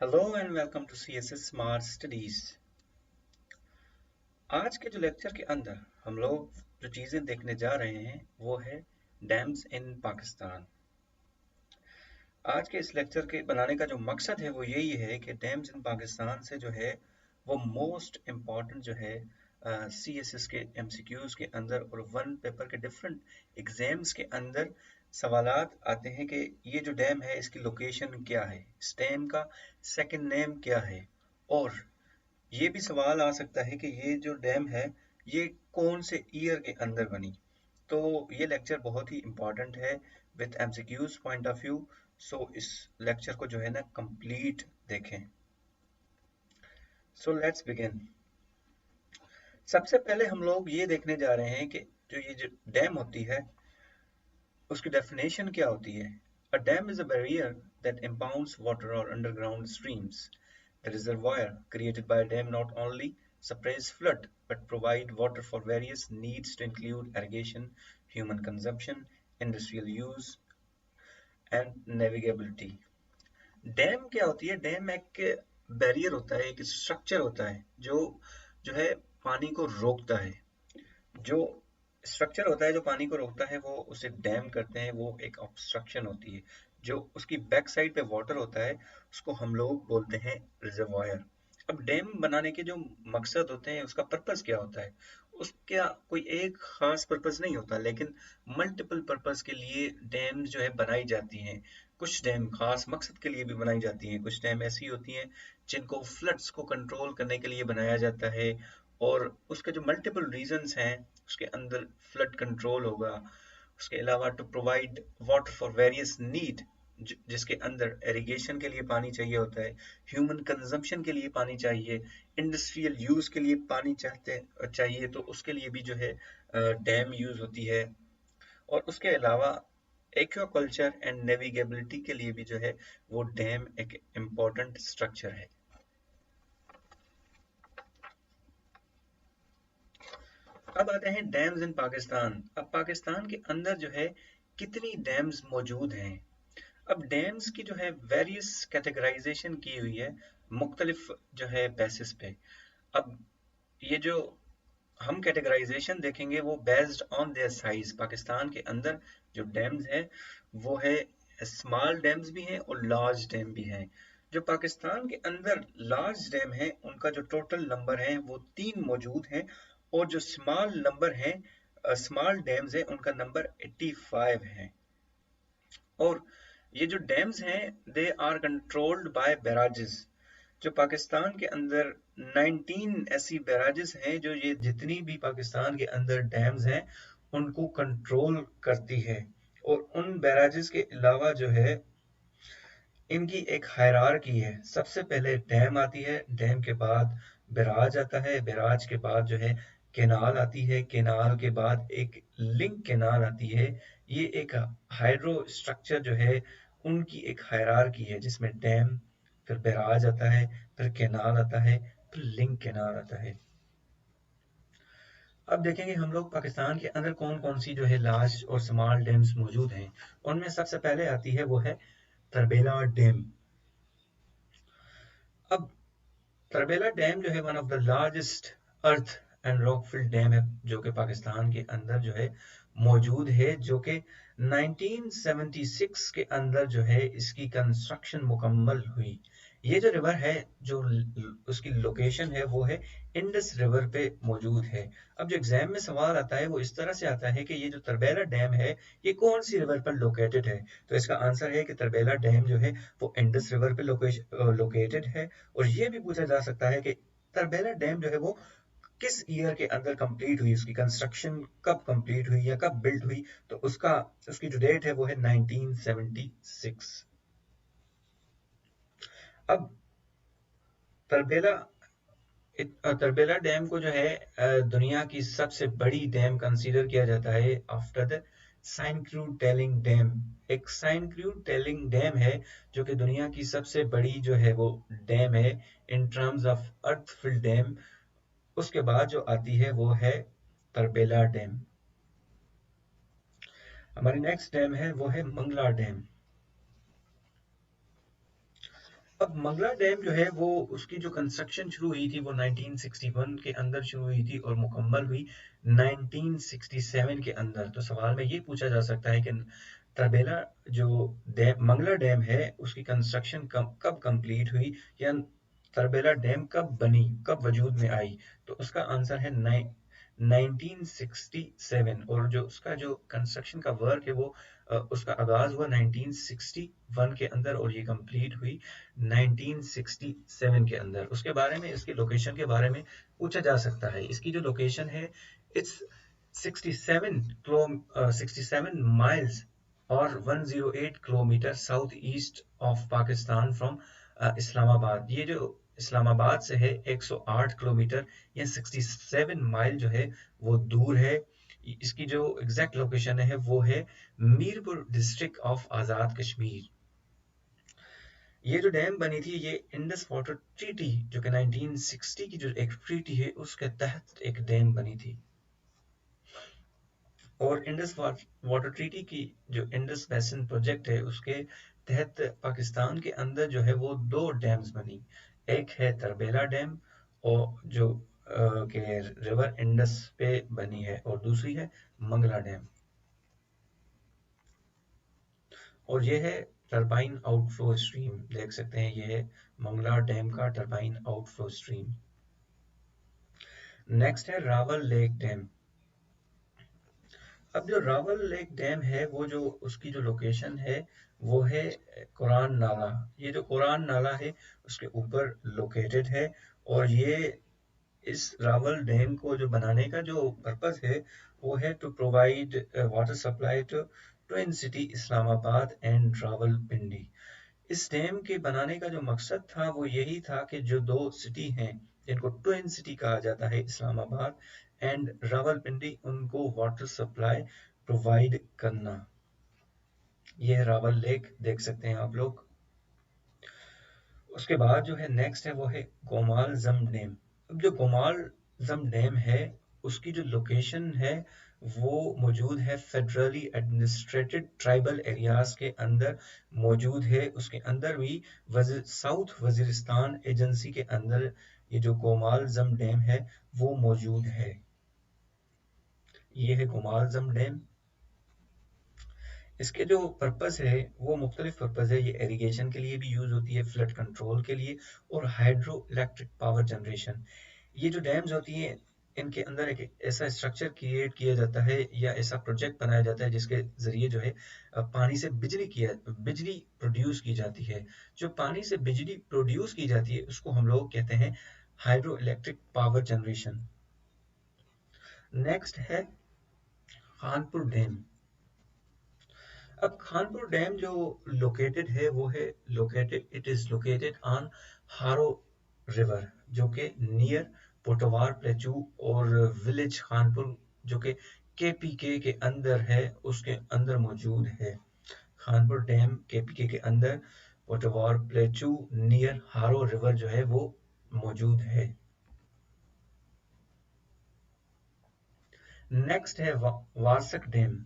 Hello and welcome to CSS smart studies. आज के जो लेक्चर के अंदर हम लोग जो चीज़ें देखने जा रहे हैं वो है डैम्स इन पाकिस्तान। आज के इस लेक्चर के बनाने का जो मकसद है वो यही है कि डैम्स इन पाकिस्तान से जो है वो मोस्ट इम्पॉर्टेंट जो है सीएसएस के एमसीक्यूज के अंदर और वन पेपर के डिफरेंट एग्जाम्स के अंदर सवालात आते हैं कि ये जो डैम है इसकी लोकेशन क्या है, इस डैम का सेकंड नेम क्या है, और ये भी सवाल आ सकता है कि ये जो डैम है ये कौन से ईयर के अंदर बनी। तो ये लेक्चर बहुत ही इम्पोर्टेंट है with MCQs point of view. So इस लेक्चर को जो है ना कंप्लीट देखें। So let's begin. सबसे पहले हम लोग ये देखने जा रहे हैं कि ये जो डैम होती है उसकी डेफिनेशन क्या होती है। A dam is a barrier that impounds water or underground streams. The reservoir created by a dam not only suppress flood but provide water for various needs to include irrigation, human consumption, industrial use and navigability. Dam क्या होती है? Dam एक barrier होता है, एक structure होता है जो जो है पानी को रोकता है। जो स्ट्रक्चर होता है जो पानी को रोकता है वो उसे डैम करते हैं, वो एक ऑब्स्ट्रक्शन होती है। जो उसकी बैक साइड पे वाटर होता है उसको हम लोग बोलते हैं रिजर्वायर। अब डैम बनाने के जो मकसद होते हैं उसका पर्पस क्या होता है, उसका कोई एक खास पर्पस नहीं होता, लेकिन मल्टीपल पर्पस के लिए डैम जो है बनाई जाती हैं। कुछ डैम खास मकसद के लिए भी बनाई जाती हैं, कुछ डैम ऐसी होती हैं जिनको फ्लड्स को कंट्रोल करने के लिए बनाया जाता है, और उसके जो मल्टीपल रीजंस हैं उसके अंदर फ्लड कंट्रोल होगा। उसके अलावा to provide water for various need, जिसके अंदर इरिगेशन के लिए पानी चाहिए होता है, ह्यूमन कंजम्पशन के लिए पानी चाहिए, इंडस्ट्रियल यूज के लिए पानी चाहिए, तो उसके लिए भी जो है डैम यूज होती है। और उसके अलावा एक्वाकल्चर एंड नेविगेबिलिटी के लिए भी जो है वो डैम एक इम्पॉर्टेंट स्ट्रक्चर है। अब आते हैं डैम्स इन पाकिस्तान। अब पाकिस्तान के अंदर जो है कितनी डैम्स मौजूद हैं। अब डैम्स की जो है वेरियस कैटेगराइजेशन की हुई है मुख्तलिफ जो है बेसिस पे। अब ये जो हम कैटेगराइजेशन देखेंगे वो based on their size. Pakistan के अंदर जो डैम्स है वो है स्मॉल डैम्स भी हैं और लार्ज डैम भी हैं। जो पाकिस्तान के अंदर लार्ज डैम है उनका जो टोटल नंबर है वो 3 मौजूद हैं, और जो स्मॉल नंबर है स्मॉल डैम्स है उनका नंबर 85 है। और ये जो डैम्स हैं दे आर कंट्रोल्ड बाय बैराजेस। जो पाकिस्तान के अंदर 19 ऐसी बैराजेस हैं जो ये जितनी भी पाकिस्तान के अंदर डैम्स हैं उनको कंट्रोल करती है। और उन बैराजेस के अलावा जो है इनकी एक हायरार्की है। सबसे पहले डैम आती है, डैम के बाद बैराज आता है, बैराज के बाद जो है केनाल आती है, केनाल के बाद एक लिंक केनाल आती है। ये एक हाइड्रो स्ट्रक्चर जो है उनकी एक हायरार्की है जिसमें डैम, फिर बैराज आता है, फिर केनाल आता है, फिर लिंक केनाल आता है। अब देखेंगे हम लोग पाकिस्तान के अंदर कौन कौन सी जो है लार्ज और स्मॉल डैम्स मौजूद हैं। उनमें सबसे पहले आती है वो है तरबेला डैम। अब तरबेला डैम जो है one of the largest earth and rockfill dam है जो कि पाकिस्तान के अंदर जो है मौजूद है, जो कि 1976 के अंदर जो है इसकी कंस्ट्रक्शन मुकम्मल हुई। ये जो रिवर है जो उसकी लोकेशन है वो है इंडस रिवर पे मौजूद है। अब जो एग्जाम में सवाल आता है वो इस तरह से आता है कि ये जो तरबेला डैम है ये कौन सी रिवर पर लोकेटेड है। तो इसका आंसर है कि तरबेला डैम जो है वो इंडस रिवर पे लोकेटेड है। और ये भी पूछा जा सकता है कि तरबेला डैम जो है वो किस ईयर के अंदर कंप्लीट हुई, उसकी कंस्ट्रक्शन कब कंप्लीट हुई या कब बिल्ड हुई। तो उसकी जो डेट है वो है 1976। अब तरबेला तरबेला डैम को जो है दुनिया की सबसे बड़ी डैम कंसीडर किया जाता है आफ्टर द साइन क्रू टेलिंग डैम। एक साइन क्रू टेलिंग डैम है जो कि दुनिया की सबसे बड़ी जो है वो डैम है in terms of earth fill dam. उसके बाद जो आती है वो है तरबेला डैम। हमारी नेक्स्ट डैम है वो है मंगला डैम। अब मंगला डैम जो है वो उसकी जो कंस्ट्रक्शन शुरू हुई थी वो 1961 के अंदर शुरू हुई थी और मुकम्मल हुई 1967 के अंदर। तो सवाल में ये पूछा जा सकता है कि तरबेला जो डैम मंगला डैम है उसकी कंस्ट्रक्शन कब कंप्लीट हुई, या तरबेला डैम कब बनी, कब वजूद में आई। तो उसका आंसर है 1967, और जो उसका जो कंस्ट्रक्शन का वर्क है वो उसका आगाज हुआ 1961 के अंदर और ये कंप्लीट हुई 1967 के अंदर। उसके बारे में, इसकी लोकेशन के बारे में पूछा जा सकता है। इसकी जो लोकेशन है, इट्स 67 माइल्स और 108 kilometre south east of Pakistan from Islamabad. ये जो इस्लामाबाद से है 108 किलोमीटर या 67 माइल जो है वो दूर है। इसकी जो एग्जैक्ट लोकेशन है वो है मीरपुर डिस्ट्रिक्ट ऑफ आज़ाद कश्मीर। ये जो डैम बनी थी ये इंडस वाटर ट्रीटी, जो कि 1960 की जो एक ट्रीटी है उसके तहत एक डैम बनी थी। और इंडस वाटर ट्रीटी की जो इंडस बेसिन प्रोजेक्ट है उसके तहत पाकिस्तान के अंदर जो है वो दो डैम्स बनी। एक है तरबेला डैम, और जो के रिवर इंडस पे बनी है, और दूसरी है मंगला डैम। और ये है टरबाइन आउटफ्लो स्ट्रीम, देख सकते हैं ये है मंगला डैम का टरबाइन आउटफ्लो स्ट्रीम। नेक्स्ट है रावल लेक डैम। अब जो रावल लेक डैम है वो जो उसकी जो लोकेशन है वो है कुरान नाला। ये जो कुरान नाला है उसके ऊपर लोकेटेड है, और ये इस रावल डैम को जो बनाने का जो पर्पस है वो है to provide water supply to twin city Islamabad and Rawalpindi. इस डैम के बनाने का जो मकसद था वो यही था कि जो दो सिटी हैं जिनको ट्विन सिटी कहा जाता है, इस्लामाबाद एंड रावलपिंडी, उनको वाटर सप्लाई प्रोवाइड करना। ये रावल लेक देख सकते हैं आप लोग। उसके बाद जो है नेक्स्ट है वो है गोमाल जम डैम। अब जो गोमाल जम डैम है उसकी जो लोकेशन है वो मौजूद है फेडरली एडमिनिस्ट्रेटेड ट्राइबल एरियाज के अंदर मौजूद है। उसके अंदर भी साउथ वजीरिस्तान एजेंसी के अंदर ये जो गोमाल जम डैम है वो मौजूद है। ये है गोमाल जम डैम। इसके जो पर्पस है वो मुख्तलिफ पर्पस है। ये इरिगेशन के लिए भी यूज होती है, फ्लड कंट्रोल के लिए, और हाइड्रो इलेक्ट्रिक पावर जनरेशन। ये जो डैम्स होती हैं इनके अंदर एक ऐसा स्ट्रक्चर क्रिएट किया जाता है या ऐसा प्रोजेक्ट बनाया जाता है जिसके जरिए जो है पानी से बिजली प्रोड्यूस की जाती है। जो पानी से बिजली प्रोड्यूस की जाती है उसको हम लोग कहते हैं hydro electric power generation. Next है खानपुर डैम। अब खानपुर डैम जो लोकेटेड है वो है इट इज लोकेटेड ऑन हारो रिवर, जो कि नियर पोटवार प्लेचू और विलेज खानपुर, जो कि केपीके के अंदर है, उसके अंदर मौजूद है। खानपुर डैम केपीके के अंदर पोटवार प्लेचू नियर हारो रिवर जो है वो मौजूद है। नेक्स्ट है वासक डैम।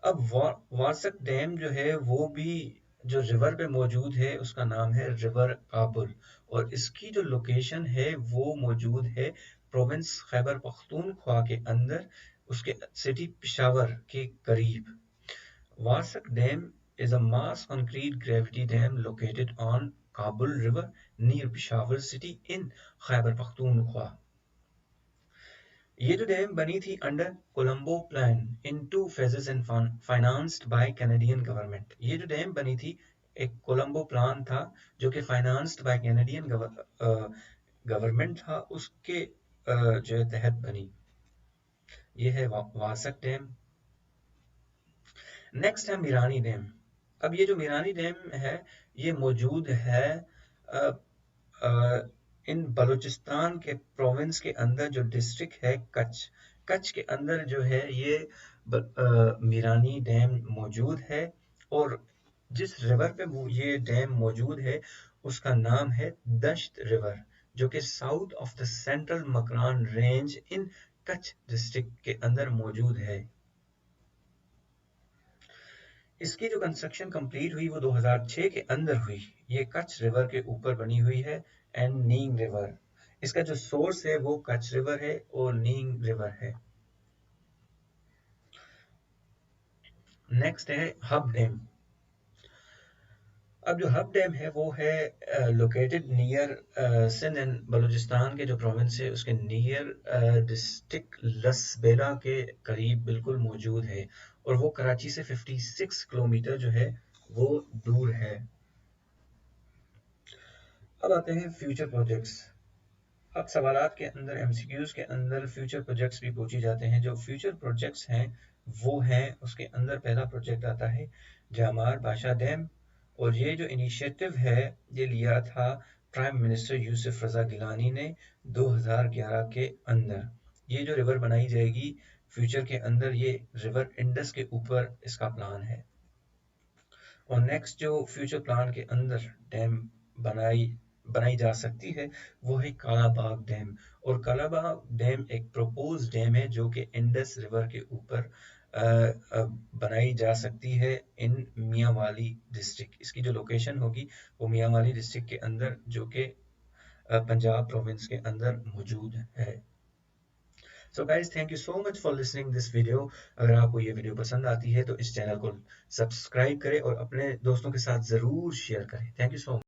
अब वासक डैम जो है वो भी जो रिवर पे मौजूद है उसका नाम है रिवर काबुल, और इसकी जो लोकेशन है वो मौजूद है प्रोविंस खैबर पख्तूनख्वा के अंदर, उसके सिटी पेशावर के करीब। वासक dam is a mass concrete gravity dam located on Kabul River near Peshawar city in Khyber Pakhtunkhwa. ये जो डैम बनी थी under Colombo plan in two phases and financed by Canadian government. ये जो डैम बनी थी एक कोलंबो प्लान था जो कि फाइनेंस्ड बाय कैनेडियन गवर्नमेंट था, उसके जो है तहत बनी। ये है वासक डैम। नेक्स्ट है मीरानी डैम। अब ये जो मीरानी डैम है ये मौजूद है इन बलूचिस्तान के प्रोविंस के अंदर जो डिस्ट्रिक्ट है कच्छ के अंदर जो है ये मीरानी डैम मौजूद है। और जिस रिवर पे ये डैम मौजूद है उसका नाम है दश्त रिवर, जो कि south of the central Makran range in Kutch district के अंदर मौजूद है। इसकी जो कंस्ट्रक्शन कंप्लीट हुई वो 2006 के अंदर हुई। ये कच्छ रिवर के ऊपर बनी हुई है एंड नींग रिवर। इसका जो सोर्स है वो कच्छ रिवर है और नींग रिवर है। नेक्स्ट है हब डैम। अब जो हब डैम है वो है located near Sindh and Balochistan के जो प्रोविंस है उसके नियर डिस्ट्रिक्ट लसबेला के करीब बिल्कुल मौजूद है और वो कराची से 56 किलोमीटर जो है वो दूर है। अब आते हैं फ्यूचर प्रोजेक्ट्स। अब सवालात के अंदर एमसीक्यूज के अंदर फ्यूचर प्रोजेक्ट्स भी पूछे जाते हैं। जो फ्यूचर प्रोजेक्ट्स हैं वो हैं, उसके अंदर पहला प्रोजेक्ट आता है जामार बादशाह डैम और ये जो इनिशिएटिव है ये लिया था प्राइम मिनिस्टर यूसुफ रजा गिलानी ने 2011 के अंदर। ये जो रिवर बनाई जाएगी फ्यूचर के अंदर, ये रिवर इंडस के ऊपर इसका प्लान है। और नेक्स्ट जो फ्यूचर प्लान के अंदर डैम बनाई जा सकती है वो है कालाबाग डैम। और कालाबाग डैम एक प्रपोज डैम है जो कि इंडस रिवर के ऊपर बनाई जा सकती है इन मियांवाली डिस्ट्रिक्ट। इसकी जो लोकेशन होगी वो मियांवाली डिस्ट्रिक्ट के अंदर जो कि पंजाब प्रोविंस के अंदर मौजूद है। So guys, thank you so much for listening this video. अगर आपको ये वीडियो पसंद आती है तो इस चैनल को सब्सक्राइब करें और अपने दोस्तों के साथ ज़रूर शेयर करें। Thank you so much.